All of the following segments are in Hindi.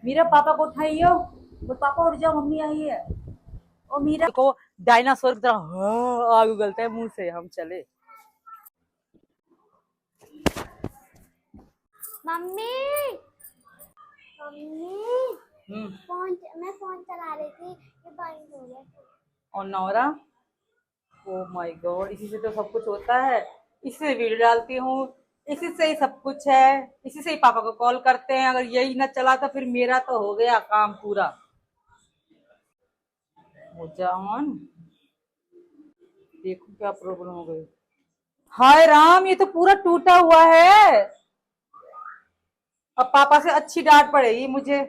मीरा पापा को उठाइयो। वो पापा उठ जाओ, मम्मी आई है। ओ मीरा को डायनासोर की तरह आग उगलता है मुंह से। हम चले। मम्मी मम्मी मैं फोन चला रही थी, ये बंद हो गया। और नौरा, ओ माय गॉड, इसी से तो सब कुछ होता है। इसी से वीडियो डालती हूँ, इसी से ही सब कुछ है। इसी से ही पापा को कॉल करते हैं। अगर यही ना चला तो फिर मेरा तो हो गया काम पूरा। हो जाओ, देखो क्या प्रॉब्लम हो गई। हाय राम, ये तो पूरा टूटा हुआ है। अब पापा से अच्छी डांट पड़ेगी मुझे।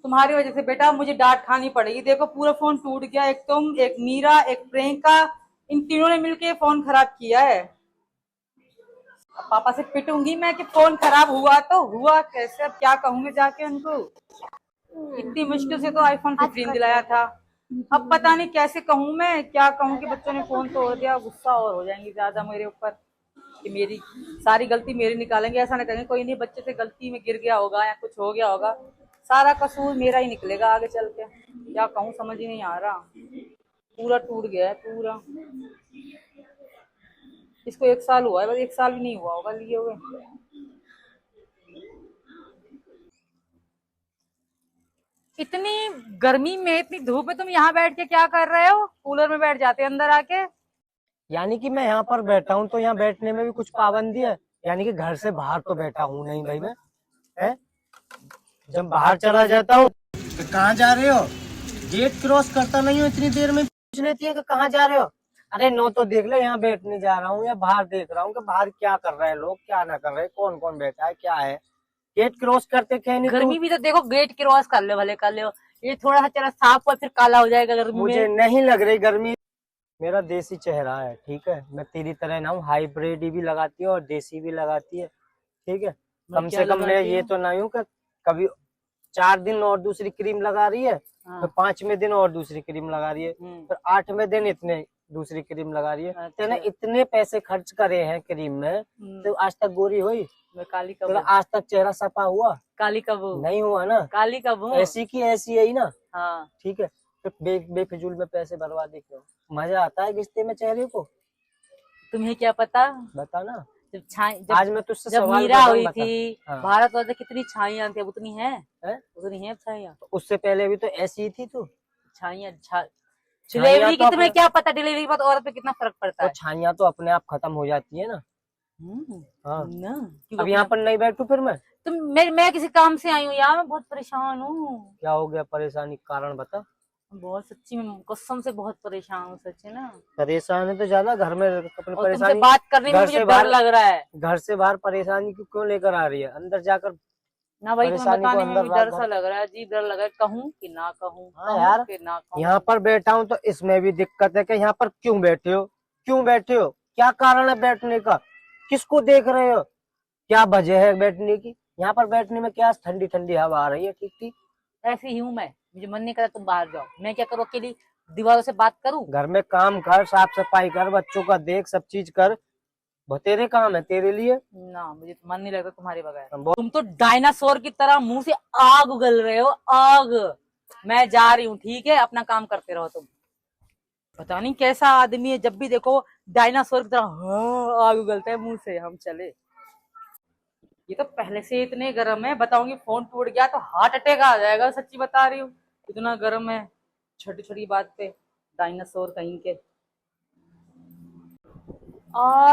तुम्हारी वजह से बेटा मुझे डांट खानी पड़ेगी। देखो पूरा फोन टूट गया। एक तुम, एक मीरा, एक प्रियंका, इन तीनों ने मिलके फोन खराब किया है। अब पापा से पिटूंगी मैं कि फोन खराब हुआ तो हुआ कैसे। अब क्या कहूंगी जाके उनको। इतनी मुश्किल से तो आईफोन 15 दिलाया था। अब पता नहीं कैसे कहूँ मैं, क्या कहूँ कि बच्चों ने फोन तोड़ दिया। गुस्सा और हो जाएंगे ज्यादा मेरे ऊपर कि मेरी सारी गलती मेरी निकालेंगे। ऐसा नहीं कहेंगे कोई नहीं, बच्चे से गलती में गिर गया होगा या कुछ हो गया होगा। सारा कसूर मेरा ही निकलेगा आगे चल के। क्या कहूँ समझ ही नहीं आ रहा। पूरा टूट गया है पूरा। इसको 1 साल हुआ है, बस 1 साल भी नहीं हुआ होगा लिए हुए। इतनी गर्मी में, इतनी धूप में तुम यहाँ बैठ के क्या कर रहे हो? कूलर में बैठ जाते अंदर आके। यानी कि मैं यहाँ पर बैठा हूँ तो यहाँ बैठने में भी कुछ पाबंदी है? यानी कि घर से बाहर तो बैठा हूँ नहीं भाई मैं, है? जब बाहर चला जाता हूँ तो कहाँ जा रहे हो? गेट क्रॉस करता नहीं हो इतनी देर में पूछ लेती है कि कहाँ जा रहे हो। अरे नो तो देख ले, यहाँ बैठने जा रहा हूँ या बाहर देख रहा हूँ कि बाहर क्या कर रहे हैं लोग, क्या ना कर रहे, कौन कौन बैठा है, क्या है। गेट क्रॉस करते थे नहीं। गर्मी भी तो देखो, गेट क्रॉस कर ले भले कर ले। ये थोड़ा सा चला साफ और फिर काला हो जाएगा गर्मी में। मुझे नहीं लग रही गर्मी। मेरा देसी चेहरा है, ठीक है। मैं तेरी तरह ना हूँ, हाइब्रिड भी लगाती है और देसी भी लगाती है, ठीक है। कम से कम मैं ये तो नहीं हूँ कि कभी 4 दिन और दूसरी क्रीम लगा रही है, फिर 5वें दिन और दूसरी क्रीम लगा रही है, फिर 8वें दिन इतने दूसरी क्रीम लगा रही है। तेने इतने पैसे खर्च करे हैं क्रीम में, तो आज तक गोरी हुई? मैं काली कब आज तक चेहरा सफा हुआ? काली कब नहीं हुआ ना। काली कब हूँ? ऐसी की ऐसी है ही ना। हाँ ठीक है। फिर बेफिजूल में पैसे बर्बादी क्यों? मजा आता है घिसते में चेहरे को? तुम्हें क्या पता। बता ना। आज मैं तुझसे जब सवाल मीरा हुई बता। थी हाँ। भारत वर्ष कितनी छाइयां थी, अब उतनी है? उतनी है छाइयां? उससे पहले भी तो ऐसी ही थी तू। छाइयां डिलीवरी की तो तुम्हें क्या पता, डिलीवरी के बाद औरत पे कितना फर्क पड़ता है। छाइयां तो अपने आप खत्म हो जाती है ना। हाँ। ना अब यहाँ पर नहीं बैठू फिर मैं। तुम मैं किसी काम से आई हूँ यार, मैं बहुत परेशान हूँ। क्या हो गया? परेशानी कारण बता। बहुत सच्ची में कसम से बहुत परेशान हूँ, सच है ना। परेशान है तो ज्यादा घर में अपनी और परेशानी तुमसे बात करने में मुझे डर लग रहा है। घर से बाहर परेशानी क्यों लेकर आ रही है? अंदर जाकर ना वही तुम्हें बताने में भी डर सा रख। लग रहा है, अजीब डर लग रहा है। कहूँ कि ना कहूँ? हाँ यार, यहाँ पर बैठा हूँ तो इसमें भी दिक्कत है कि यहाँ पर क्यों बैठे हो, क्यों बैठे हो, क्या कारण है बैठने का, किसको देख रहे हो, क्या वजह है बैठने की? यहाँ पर बैठने में क्या ठंडी ठंडी हवा आ रही है, ठीक ठीक। ऐसी ही हूँ मैं, मुझे मन नहीं करता तुम बाहर जाओ। मैं क्या करूँ, अकेली दीवारों से बात करूँ? घर में काम कर, साफ सफाई कर, बच्चों का देख, सब चीज कर, तेरे काम है तेरे लिए ना। मुझे तो मन नहीं लगता तुम्हारे बगैर। बहुत। तुम तो डायनासोर की तरह मुंह से आग उगल रहे हो, आग। मैं जा रही हूँ, ठीक है, अपना काम करते रहो तुम। पता नहीं कैसा आदमी है, जब भी देखो डायनासोर की तरह आग उगलता है मुंह से। हम चले। ये तो पहले से इतने गर्म है, बताऊंगी फोन टूट गया तो हार्ट अटैक आ जाएगा। सच्ची बता रही हूँ, इतना गर्म है। छोटी छोटी बात पे डायनासोर कहीं के।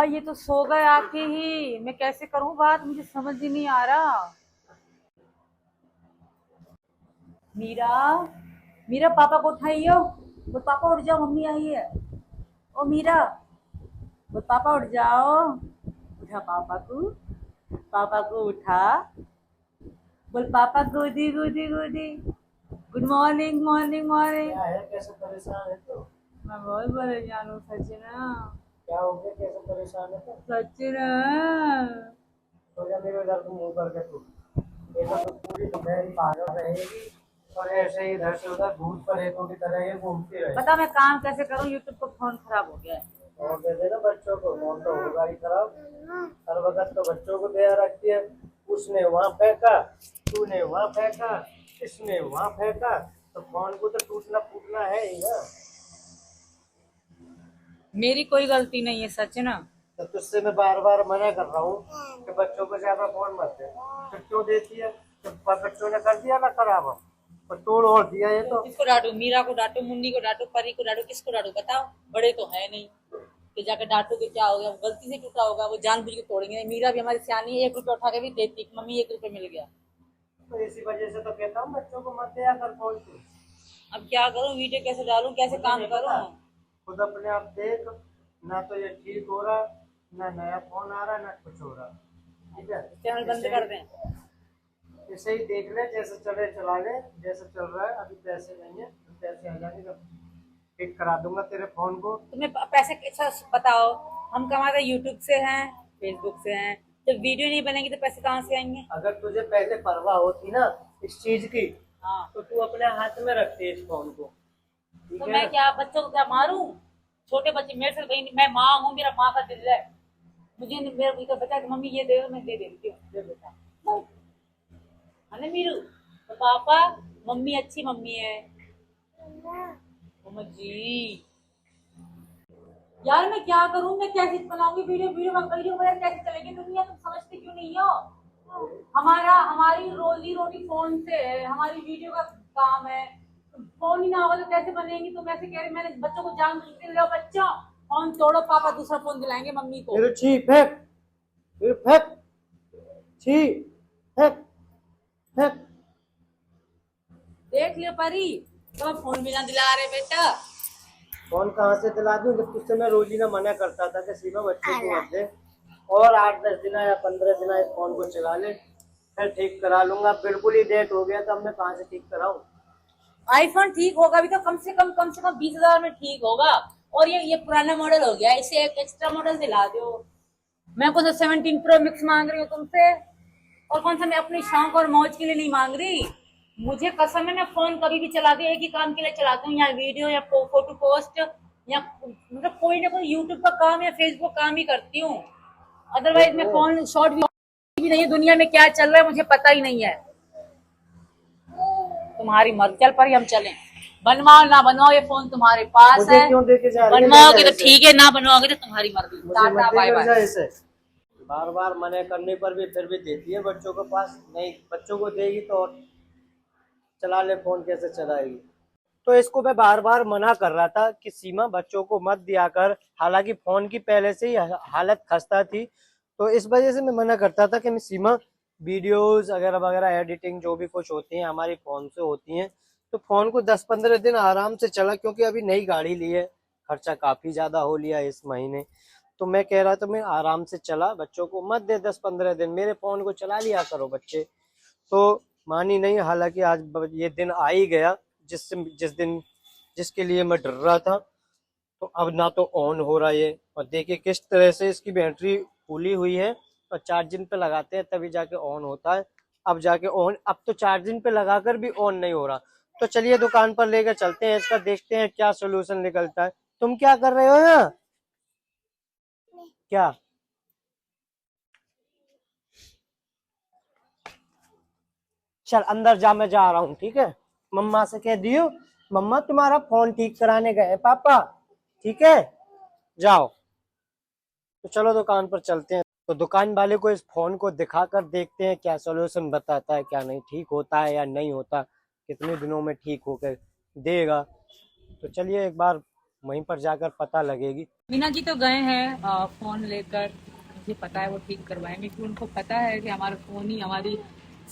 ये तो सो गए आके ही। मैं कैसे करूं बात, मुझे समझ ही नहीं आ रहा। मीरा, मीरा पापा को उठाइयो। वो पापा उठ जाओ, मम्मी आई है। ओ मीरा, वो पापा उठ जाओ। उठा पापा को उठा। बोल पापा गोदी गोदी गोदी। Good morning morning morning. क्या है, कैसे परेशान है तू? मैं बहुत परेशान हूँ सच ना। क्या हो गया, कैसे परेशान है तू? सच ना। तो जा मेरे इधर मुंह करके तू, ऐसा तो पूरी दोपहर पागल रहेगी और ऐसे ही इधर से उधर भूत प्रेतों की तरह ये घूमती रहे। पता मैं काम कैसे करूँ, यूट्यूब का फोन खराब हो गया है। और दे देना बच्चों को, फोन तो होगा ही खराब। हर वक्त तो बच्चों को दिया रखती है। उसने वहाँ फेंका, तूने वहाँ फेंका, इसने वहां फेंका तो फोन को तो टूटना फूटना है ही ना। मेरी कोई गलती नहीं है सच ना। तो तुझसे मैं बार बार मना कर रहा हूँ कि बच्चों को ज्यादा फोन मत दे, तो क्यों देती है? तो बच्चों ने कर दिया ना खराब, और तोड़ और दिया ये तो। किसको डांटू? मीरा को डांटू, मुन्नी को डांटू, परी को डांटू, किसको डांटू बताओ? बड़े तो है नहीं कि जाकर डांटू कि क्या हो गया, गलती से टूटा होगा, वो जानबूझ के तोड़ेंगे। मीरा भी हमारी सियानी है, 1 रुपया उठा के भी देती, मम्मी 1 रुपया मिल गया। तो इसी वजह से तो कहता हूँ बच्चों को मत दिया कर फोन तू। अब क्या करूं, वीडियो कैसे डालूं, कैसे काम करूं? खुद अपने आप देख, ना तो ये ठीक हो रहा, ना नया फोन आ रहा, ना कुछ हो रहा। ठीक है, चैनल बंद कर दें। इसे ही देख ले, जैसे चले चला ले, जैसे चल रहा है। अभी पैसे नहीं है तो पैसे आ जाएंगे, ठीक करा दूंगा तेरे फोन को। तुम्हें पैसे कैसा बताओ? हम कमाते यूट्यूब से हैं, फेसबुक से हैं, जब वीडियो नहीं बनेंगी तो पैसे कहाँ से आएंगे? अगर तुझे पहले परवाह होती ना इस चीज की, हाँ, तो तू अपने हाथ में रखती इस फोन को। ठीक तो है? मैं क्या बच्चों को क्या मारूं? छोटे बच्चे मेरे से कहीं, मैं माँ हूँ, मेरा माँ का दिल है, मुझे मेरा तो बच्चा कि मम्मी ये दे दो, मैं दे देती हूँ, दे बेटा, है ना मीरू? तो पापा, मम्मी अच्छी मम्मी है। मम्मा जी यार मैं क्या करूं, मैं कैसे बनाऊंगी वीडियो? वीडियो वगैरह कैसे चलेगी दुनिया? तुम समझते क्यों नहीं हो? हमारी रोजी रोटी फोन से है, हमारी वीडियो का काम है। फोन ही ना होगा तो कैसे बनेगी? तुम ऐसे कह रहे, मैंने बच्चों को जान के लो बच्चों फोन तोड़ो, पापा दूसरा फोन दिलाएंगे मम्मी को। मेरे छी फेंक, मेरे फेंक, छी फेंक, फेंक। देख लियो परी, तो फोन भी ना दिला रहे बेटा। फोन कहाँ से दिला दूं जब तुझसे मैं रोज ही ना मना करता था कि सीमा बच्चे को मत दे, और 8-10 दिन या 15 दिन इस फोन को चला ले, फिर ठीक करा लूंगा। बिल्कुल ही डेट हो गया, तो अब मैं कहाँ से ठीक कराऊं? आईफोन ठीक होगा भी तो कम से कम 20,000 में ठीक होगा, और ये पुराना मॉडल हो गया, इसे एक एक्स्ट्रा मॉडल दिला दो। मैं कौन सा 17 प्रो मैक्स मांग रही हूँ तुमसे, और कौन सा मैं अपनी शौक और मौज के लिए नहीं मांग रही। मुझे कसम है, मैं फोन कभी भी चलाती हूँ, एक ही काम के लिए चलाती हूँ, या वीडियो या फोटो पोस्ट, या मतलब कोई ना कोई यूट्यूब का काम या फेसबुक काम ही करती हूँ। अदरवाइज मैं फोन शॉर्ट भी नहीं है, दुनिया में क्या चल रहा है मुझे पता ही नहीं है। तुम्हारी मर्जी, चल पर हम चलें, बनवाओ ना बनवाओ ये फोन तुम्हारे पास है, क्यों देके जा रही है? बनवाओगे तो ठीक है, ना बनवाओगे तो तुम्हारी मर्जी। Tata bye bye. बार बार मना करने पर भी फिर भी देती है बच्चों के पास। नहीं, बच्चों को देगी तो और चला ले फोन, कैसे चलाएगी? तो इसको मैं बार बार मना कर रहा था कि सीमा बच्चों को मत दिया कर, हालांकि फोन की पहले से ही हालत खस्ता थी, तो इस वजह से मैं मना करता था कि सीमा वीडियोस वगैरह वगैरह एडिटिंग जो भी कुछ होती हैं हमारी फोन से होती हैं, तो फोन को 10-15 दिन आराम से चला, क्योंकि अभी नई गाड़ी ली है, खर्चा काफी ज्यादा हो लिया इस महीने। तो मैं कह रहा था मैं आराम से चला, बच्चों को मत दे 10-15 दिन, मेरे फोन को चला लिया करो बच्चे। तो मानी नहीं, हालांकि आज ये दिन आ ही गया जिसके लिए मैं डर रहा था। तो अब ना तो ऑन हो रहा है, और देखिए किस तरह से इसकी बैटरी फूली हुई है, और चार्जिंग पे लगाते हैं तभी जाके ऑन होता है। अब जाके ऑन, अब तो चार्जिंग पे लगाकर भी ऑन नहीं हो रहा। तो चलिए दुकान पर लेकर चलते हैं, इसका देखते हैं क्या सोल्यूशन निकलता है। तुम क्या कर रहे हो यहाँ? क्या? चल अंदर जा, मैं जा रहा हूँ, ठीक है? मम्मा से कह दियो, मम्मा तुम्हारा फोन ठीक कराने गए पापा, ठीक है? जाओ। तो चलो दुकान पर चलते हैं। तो दुकान वाले को इस फोन को दिखाकर देखते हैं क्या सॉल्यूशन बताता है, क्या नहीं, ठीक होता है या नहीं होता, कितने दिनों में ठीक होकर देगा। तो चलिए एक बार वहीं पर जाकर पता लगेगी। मीना जी तो गए हैं फोन लेकर, मुझे पता है वो ठीक करवाएंगे, क्योंकि उनको पता है कि हमारा फोन ही हमारी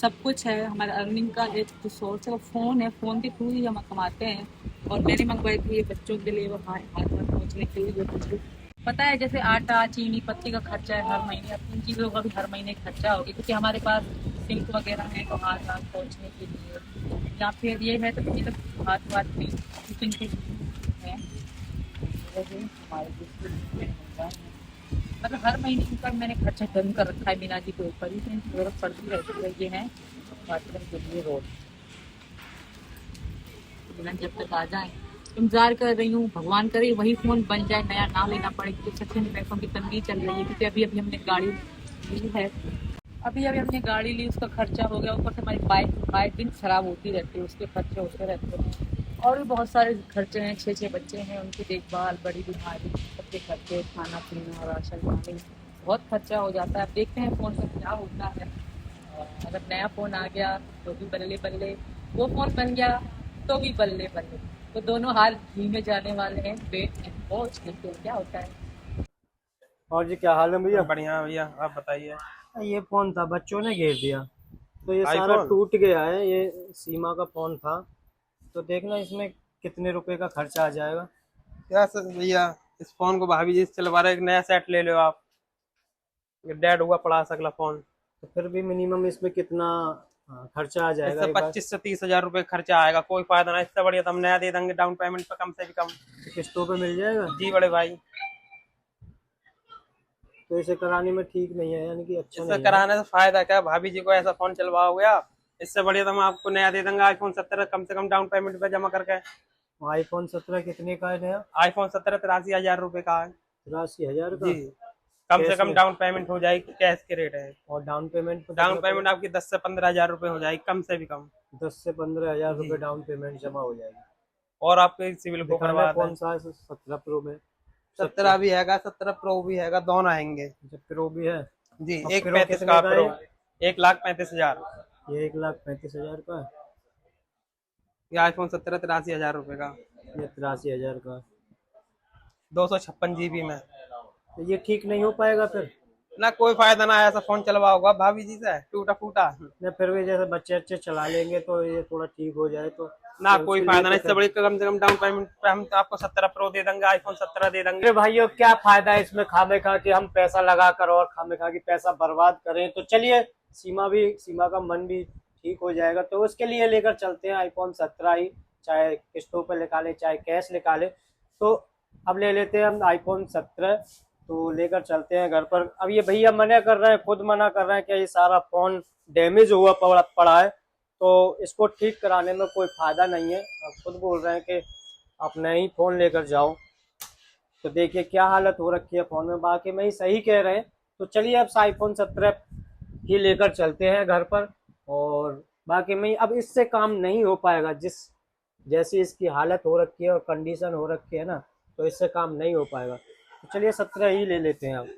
सब कुछ है, हमारा अर्निंग का एक तो सोर्स है वो फोन है, फोन के थ्रू ही हम कमाते हैं। और मैंने मंगवाई थी ये बच्चों के लिए, वो हाथ में पहुँचने के लिए, जो कुछ पता है जैसे आटा चीनी पत्ती का खर्चा है हर महीने, अब इन चीज़ों का भी हर महीने खर्चा होगा, क्योंकि हमारे पास सिल्क वगैरह है तो हाथ पहुँचने के लिए, या फिर ये है तो मतलब हाथ में टिफिन के हैं मतलब हर महीने का मैंने खर्चा डन कर रखा है मीना जी के ऊपर ही, जरूरत पड़ती रहती है। ये है वाटरमेलन के लिए रोड, जब तक आ जाए इंतजार कर रही हूँ, भगवान करे वही फोन बन जाए, नया ना लेना पड़े, क्योंकि सच्चे में पैसों की तंगी चल रही है, क्योंकि अभी हमने गाड़ी ली है। अभी अभी हमने गाड़ी ली, उसका खर्चा हो गया, ऊपर से हमारी बाइक दिन खराब होती रहती है, उसके खर्चे होते रहते हैं। और भी बहुत सारे खर्चे हैं, 6 बच्चे हैं, उनकी देखभाल, बड़ी बीमारी, सबके खर्चे, खाना पीना, राशन पानी, बहुत खर्चा हो जाता है। अब देखते हैं फ़ोन से क्या होता है। अगर नया फ़ोन आ गया तो भी बल्ले बल्ले, वो फ़ोन बन गया तो भी बल्ले बल्ले। तो दोनों हाल घी में जाने वाले हैं, वेट एंड वॉच, देखते हैं क्या होता है। और जी क्या हाल है भैया? बढ़िया भैया, आप बताइए। ये फोन था, बच्चों ने घेर दिया तो ये सारा आईफोन? टूट गया है। ये सीमा का फोन था, तो देखना इसमें कितने रुपए का खर्चा आ जाएगा। क्या सर भैया, इस फोन को भाभी जी से चलवा रहे, एक नया सेट ले लो आप। ये डेड हुआ पड़ा अगला फोन। तो फिर भी मिनिमम इसमें कितना खर्चा आ जाएगा? इससे 25 से 30 हजार रुपए खर्चा आएगा, कोई फायदा नहीं। इससे बढ़िया तो हम नया दे देंगे डाउन पेमेंट पे, कम से भी कम। किस्तों पे मिल जाएगा? जी बड़े भाई, तो इसे कराने में ठीक नहीं है, यानी कि अच्छा इससे नहीं है। कराने से फायदा क्या, भाभी जी को ऐसा फोन चलवाओगे आप। इससे बढ़िया तो हम आपको नया दे देंगे iPhone 17 कम से कम डाउन पेमेंट पे जमा करके। आईफोन 17 कितने का है नया? iPhone 17 83 हजार रुपए का है 83,000 का? जी। कम से कैश कम में? डाउन पेमेंट हो जाएगी, कैश के रेट है। और डाउन पेमेंट? डाउन पेमेंट आपकी 10 से 15 हजार रुपए हो जाएगी, कम से भी कम। 10 से 15,000 जी। रुपए डाउन पेमेंट जमा हो जाएगी। और आपके सिविल को दिखाना करवा कौन दें। सा है? 17 प्रो में? 17 भी हैगा, 17 प्रो भी हैगा, दोनों आएंगे जब प्रो भी है? जी। और एक प्रो 35 कितने का का प्रो, है? 1,35,000। ये 1,35,000 का है। ये iPhone 17 83 हजार रुपए का, ये 83,000 का है। 256 GB में। तो ये ठीक नहीं हो पाएगा फिर? ना कोई फायदा ना, ऐसा फोन चलवाओगा भाभी जी से टूटा फूटा। ना फिर भी जैसे बच्चे अच्छे चला लेंगे तो ये थोड़ा ठीक हो जाए तो ना तो कोई उसके फायदा लिए नहीं। तो इससे बड़ी कम से कम डाउन पेमेंट पे हम तो आपको 17 प्रो दे देंगे, iPhone 17 दे देंगे। अरे भाइयों, क्या फायदा है इसमें खामे खा के हम पैसा लगा कर और खामे खा के पैसा बर्बाद करें। तो चलिए, सीमा का मन भी ठीक हो जाएगा, तो उसके लिए लेकर चलते हैं आईफोन 17 ही, चाहे किस्तों पर निकाले चाहे कैश निकाले। तो अब ले लेते हैं हम आईफोन 17, तो लेकर चलते हैं घर पर। अब ये भैया मना कर रहे हैं, खुद मना कर रहे हैं कि ये सारा फोन डैमेज हुआ पड़ा है, तो इसको ठीक कराने में कोई फायदा नहीं है। अब खुद बोल रहे हैं कि आप नया ही फोन लेकर जाओ। तो देखिए क्या हालत हो रखी है फोन में, बाकी में ही सही कह रहे हैं। तो चलिए अब आईफोन 17 ही लेकर चलते हैं घर पर, और बाकी में अब इससे काम नहीं हो पाएगा। जैसी इसकी हालत हो रखी है और कंडीशन हो रखी है ना, तो इससे काम नहीं हो पाएगा। तो चलिए 17 ही ले लेते हैं। अब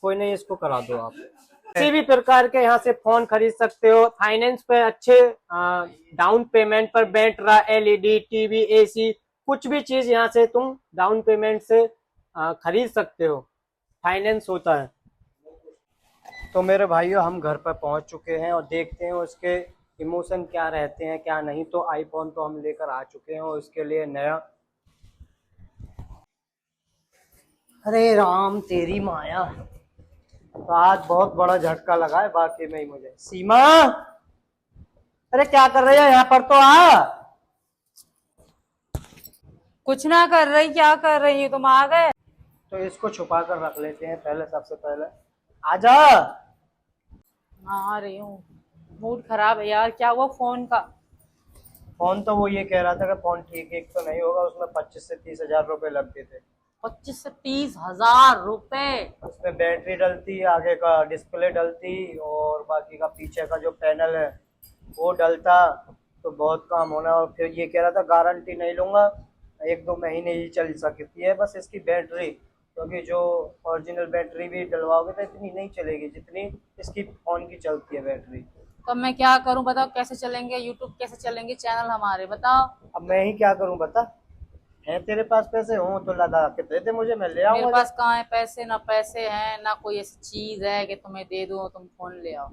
कोई नहीं, इसको करा दो आप। किसी भी प्रकार के यहाँ से फोन खरीद सकते हो, फाइनेंस पे अच्छे डाउन पेमेंट पर बैटरा, LED, टीवी, AC, कुछ भी चीज यहाँ से तुम डाउन पेमेंट से खरीद सकते हो, फाइनेंस होता है। तो मेरे भाइयों, हम घर पर पहुंच चुके हैं और देखते हैं उसके इमोशन क्या रहते हैं क्या नहीं। तो आईफोन तो हम लेकर आ चुके हैं और इसके लिए नया। अरे राम तेरी माया, तो आज बहुत बड़ा झटका लगा है बाकी में ही मुझे। सीमा, अरे क्या कर रही है यहाँ पर? तो आ। कुछ ना कर रही, क्या कर रही है? तुम आ गए? तो इसको छुपा कर रख लेते हैं पहले, सबसे पहले आजा। हाँ, आ रही हूँ। मूड खराब है यार, क्या हुआ फोन का? फोन तो वो ये कह रहा था कि फोन ठीक एक तो नहीं होगा, उसमें 25 से 30 हजार रुपए लगते थे। 25 से 30 हजार रुपए? उसमें बैटरी डलती, आगे का डिस्प्ले डलती, और बाकी का पीछे का जो पैनल है वो डलता, तो बहुत काम होना। और फिर ये कह रहा था गारंटी नहीं लूंगा, 1-2 महीने ही चल सकती है बस इसकी बैटरी, क्योंकि जो ओरिजिनल बैटरी भी डलवाओगे तो इतनी नहीं चलेगी जितनी इसकी फोन की चलती है बैटरी। तो मैं क्या करूं बताओ? कैसे चलेंगे यूट्यूब, कैसे चलेंगे चैनल हमारे, बताओ। अब मैं ही क्या करूं बता? है तेरे पास पैसे हो तो लगा के दे दे मुझे, मैं ले मेरे आऊंगा। पास कहाँ है पैसे? ना पैसे हैं ना कोई ऐसी चीज है कि तुम्हें दे दूं तुम फोन ले आओ।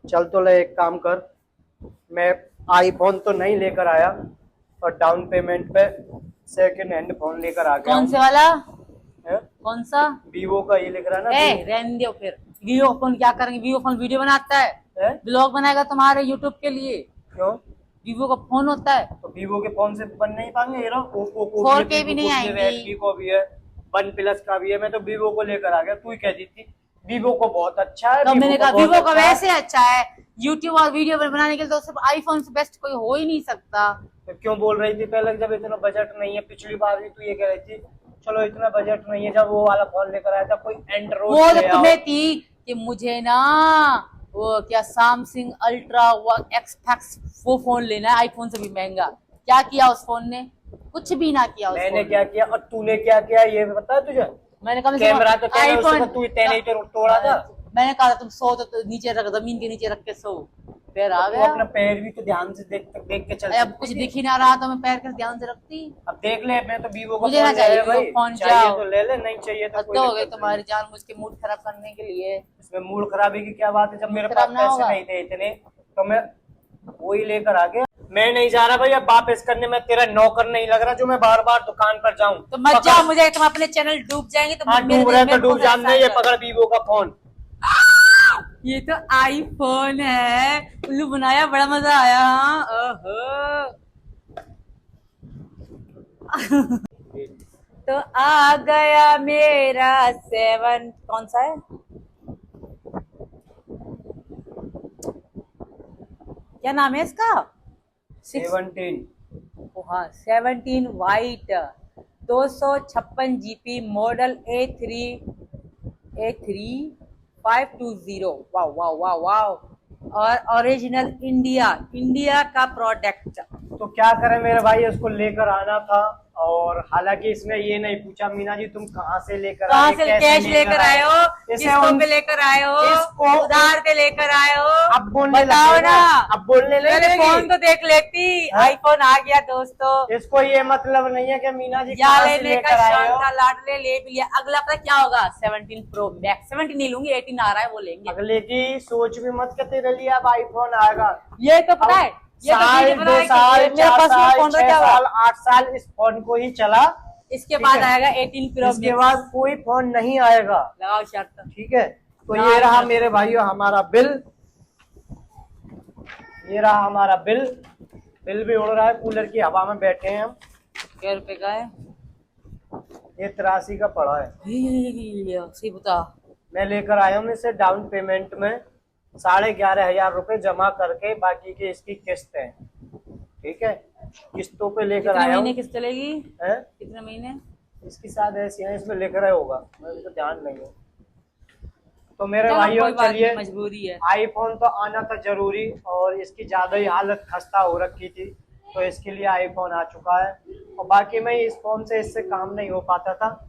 चल तो ले, एक काम कर, मैं आईफोन तो नहीं लेकर आया और डाउन पेमेंट पे सेकंड हैंड फोन लेकर आ गया। कौन से वाला? है? कौन सा? वीवो का ये लिख रहा है ना। ए, रहने दो फिर। वीवो फोन क्या करेंगे? वीवो फोन वीडियो बनाता है, है? ब्लॉग बनाएगा तुम्हारे यूट्यूब के लिए। क्यों? वीवो का फोन होता है। तो वीवो के फोन से बन नहीं पाएंगे? ये ओप्पो को 4K भी नहीं आएंगी। रेडमी को भी है, OnePlus का भी है। मैं तो वीवो को लेकर आ गया, तू ही कहती थी वीवो को बहुत अच्छा है। तो मैंने कहा बहुत वीवो का अच्छा है। वैसे अच्छा है, यूट्यूब और वीडियो बनाने के लिए तो सिर्फ आईफोन से बेस्ट कोई हो ही नहीं सकता। तो क्यों बोल रही थी पहले, जब इतना बजट नहीं है? पिछली बार भी तू ये कह रही थी चलो इतना बजट नहीं है, जब वो वाला फोन लेकर आया था कोई वो एंड्रॉइड तो तुम्हें थी कि मुझे ना वो क्या सैमसंग अल्ट्रा एक्स वो फोन लेना है, आईफोन से भी महंगा। क्या किया उस फोन ने? कुछ भी ना किया उस मैंने फोन क्या किया और तूने क्या किया ये पता है तुझे? मैंने कहा कैमरा तो तेरा उसका तू तेने ही तो तोड़ा था। मैंने कहा था तुम सो तो नीचे रख, जमीन के नीचे रख के सो। फिर आ तू गया। अपना पैर भी तो ध्यान से देख के चल। अब कुछ दिख ही ना रहा तो मैं पैर के ध्यान से रखती। अब देख ले, मैं तो वीवो का मुझे ना फोन ले चाहिए ले भाई, वीवो फोन, चाहिए जाओ। तो ले ले, नहीं चाहिए तो कोई हद हो गई दिक्कत तुम्हारी नहीं। जान मुझ के मूड खराब करने के लिए। इसमें मूड खराबी की क्या बात है? जब मेरे पास खराब ना पैसे होगा। नहीं थे इतने तो मैं वही लेकर आ गया। मैं नहीं जा रहा भाई अब वापस करने, में तेरा नौकर नहीं लग रहा जो मैं बार बार दुकान पर जाऊं। तो मत जाओ, मुझे तुम अपने चैनल डूब जाएंगे तो हाँ डूब रहे तो डूब जान दे। ये पकड़ वीवो का फोन। ये तो आईफोन है, उल्लू बनाया, बड़ा मजा आया। ओहो। तो आ गया मेरा 7 कौन सा है, क्या नाम है इसका? 17 हाँ 17 वाइट 256 जीबी मॉडल A3 520। वाह वाह वाह वाह। और ओरिजिनल इंडिया का प्रोडक्ट। तो क्या करें मेरे भाई, उसको लेकर आना था। और हालांकि इसने ये नहीं पूछा मीना जी तुम कहाँ से लेकर कहाँ आए, से कैसे कैश लेकर आए हो, किस्तों पे लेकर आए हो, इसको- उधार पे लेकर आए हो? अब बोलने बताओ लगे ना। अब बोलने पहले लगे। फोन तो देख लेती। आईफोन आ गया दोस्तों। इसको ये मतलब नहीं है कि मीना जी या कहाँ से लेने का लेकर आए शौक हो। था, लाडले ले भी लिया। अगला पता क्या होगा? 17 प्रो मैक्स। 17 नहीं लूंगी, 18 आ रहा है वो लेंगे। अगले की सोच भी मत के तेरे लिए अब आईफोन आएगा। ये तो पता है, ये तो साल मुझे पता है 2 कि साल मेरे 4 पास में साल फोन 6 रखा हुआ। साल 8 साल इस फोन को ही चला। इसके बाद आएगा 18 प्रो इसके बाद कोई फोन नहीं आएगा। लगाओ शर्त। ठीक है, तो ये रहा मेरे भाइयों हमारा बिल। ये रहा हमारा बिल भी उड़ रहा है, कूलर की हवा में बैठे हैं हम। क्या रुपए का है? ये 83 का पड़ा है। सही बता। मैं लेकर आया हूँ इसे डाउन पेमेंट में 11,500 रुपए जमा करके, बाकी की इसकी किस्त है। ठीक है, किस्तों पे लेकर कितने आया हूँ। महीने किस्त चलेगी? हैं? कितने महीने? इसकी शायद ऐसी है, इसमें लेकर आया होगा, मुझे तो ध्यान नहीं है। तो मेरे चलो, भाइयों कोई बात चलिए, नहीं, मजबूरी है। आईफोन तो आना था जरूरी, और इसकी ज्यादा ही हालत खस्ता हो रखी थी, तो इसके लिए आईफोन आ चुका है। और बाकी मैं इस फोन से इससे काम नहीं हो पाता था।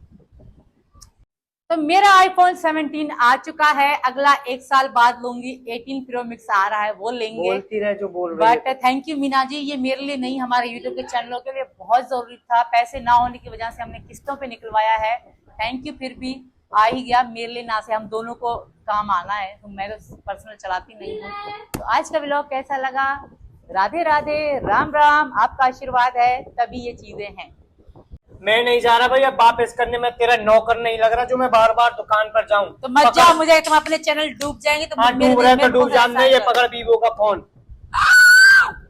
तो मेरा आईफोन 17 आ चुका है। अगला 1 साल बाद लूंगी। 18 प्रो मैक्स आ रहा है, वो लेंगे। बोलती रहे जो बोल रही है। But thank you Meena ji, ये मेरे लिए नहीं, हमारे यूट्यूब के चैनलों के लिए बहुत जरूरी था। पैसे ना होने की वजह से हमने किस्तों पे निकलवाया है। थैंक यू, फिर भी आ ही गया मेरे लिए, ना से हम दोनों को काम आना है। तो मैं तो पर्सनल चलाती नहीं हूँ। तो आज का व्लॉग कैसा लगा? राधे राधे, राम राम। आपका आशीर्वाद है तभी ये चीजें हैं। मैं नहीं जा रहा भाई अब वापस करने, में तेरा नौकर नहीं लग रहा जो मैं बार बार दुकान पर जाऊं। तो मत जाओ, मुझे तुम अपने चैनल डूब जाएंगे तो हाँ डूब रहे तो डूब जान दे। ये पकड़ वीवो का फोन।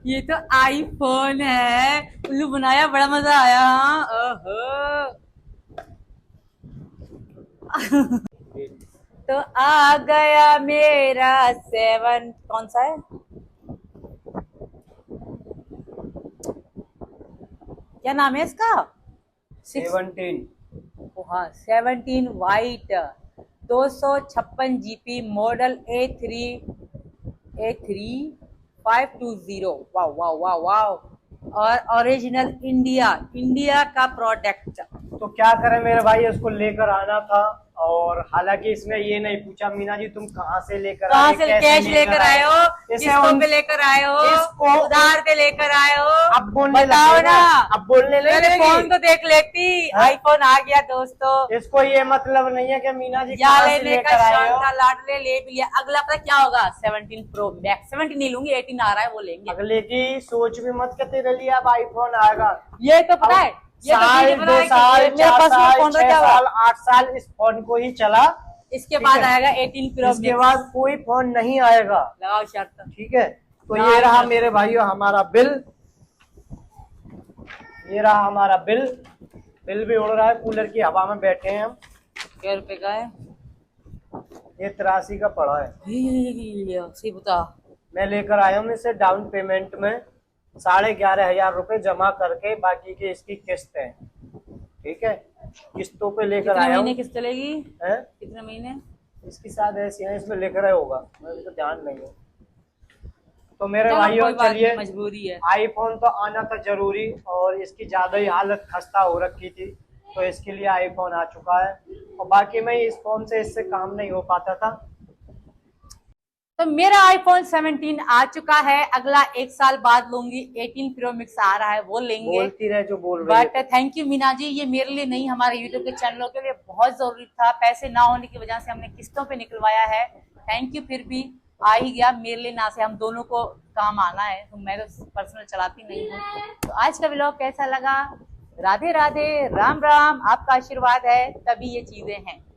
ये तो आईफोन है, उल्लू बनाया, बड़ा मजा आया। ओहो। तो आ गया मेरा 7 कौन सा है, क्या नाम है इसका? 17 हाँ 17 वाइट 256 जीबी मॉडल A3 520। वाह वाह वाह वाह। और ओरिजिनल इंडिया का प्रोडक्ट। तो क्या करें मेरे भाई, उसको लेकर आना था। और हालांकि इसने ये नहीं पूछा मीना जी तुम कहाँ से लेकर कहाँ आए, से कैसे कैश लेकर आए हो, किस्तों पे लेकर आए हो, इसको- उधार पे लेकर आए हो? अब बोलने बताओ लगे ना। अब बोलने पहले लगे। फोन तो देख लेती। आईफोन आ गया दोस्तों। इसको ये मतलब नहीं है कि मीना जी या कहाँ से लेने का लेकर आए शौक हो। था, लाडले ले भी लिया। अगला पता क्या होगा? 17 प्रो मैक्स। 17 नहीं लूंगी, 18 आ रहा है वो लेंगे। अगले की सोच भी मत के तेरे लिए अब आईफोन आएगा। ये तो पता है, ये तो साल मुझे पता 2 है कि साल मेरे 4 पास में साल फोन 6 रखा हुआ। साल 8 साल इस फोन को ही चला। इसके ठीक बाद है। आएगा 18 प्रो इसके बाद कोई फोन नहीं आएगा। लगाओ शर्त। ठीक है, तो ये रहा मेरे भाइयों हमारा बिल। ये रहा हमारा बिल भी उड़ रहा है, कूलर की हवा में बैठे हैं हम। क्या रुपए का है? ये 83 का पड़ा है। सही बता। मैं लेकर आया हूँ इसे डाउन पेमेंट में 11,500 रुपए जमा करके, बाकी की इसकी किस्त है। ठीक है, किस्तों पे लेकर कितने आया महीने हूँ। किस्त चलेगी? हैं? कितने महीने? इसकी शायद ऐसी है, इसमें लिख रहा होगा, मेरे को ध्यान नहीं है। तो मेरे चलो, भाइयों कोई बात चलिए, नहीं, मजबूरी है। आईफोन तो आना था जरूरी, और इसकी ज्यादा ही हालत खस्ता हो रखी थी, तो इसके लिए आईफोन आ चुका है। और बाकी मैं इस फोन से इससे काम नहीं हो पाता था। तो मेरा आईफोन 17 आ चुका है, अगला 1 साल बाद लूंगी। 18 प्रो मैक्स आ रहा है, वो लेंगे। बोलती रहे जो बोल रही but thank you Meena ji, ये मेरे लिए नहीं, हमारे यूट्यूब के चैनलों के लिए बहुत जरूरी था। पैसे ना होने की वजह से हमने किस्तों पे निकलवाया है। थैंक यू, फिर भी आ ही गया मेरे लिए, ना से हम दोनों को काम आना है। तो मैं तो पर्सनल चलाती नहीं हूँ। तो आज का व्लॉग कैसा लगा? राधे राधे, राम राम, आपका आशीर्वाद है तभी ये चीजें हैं।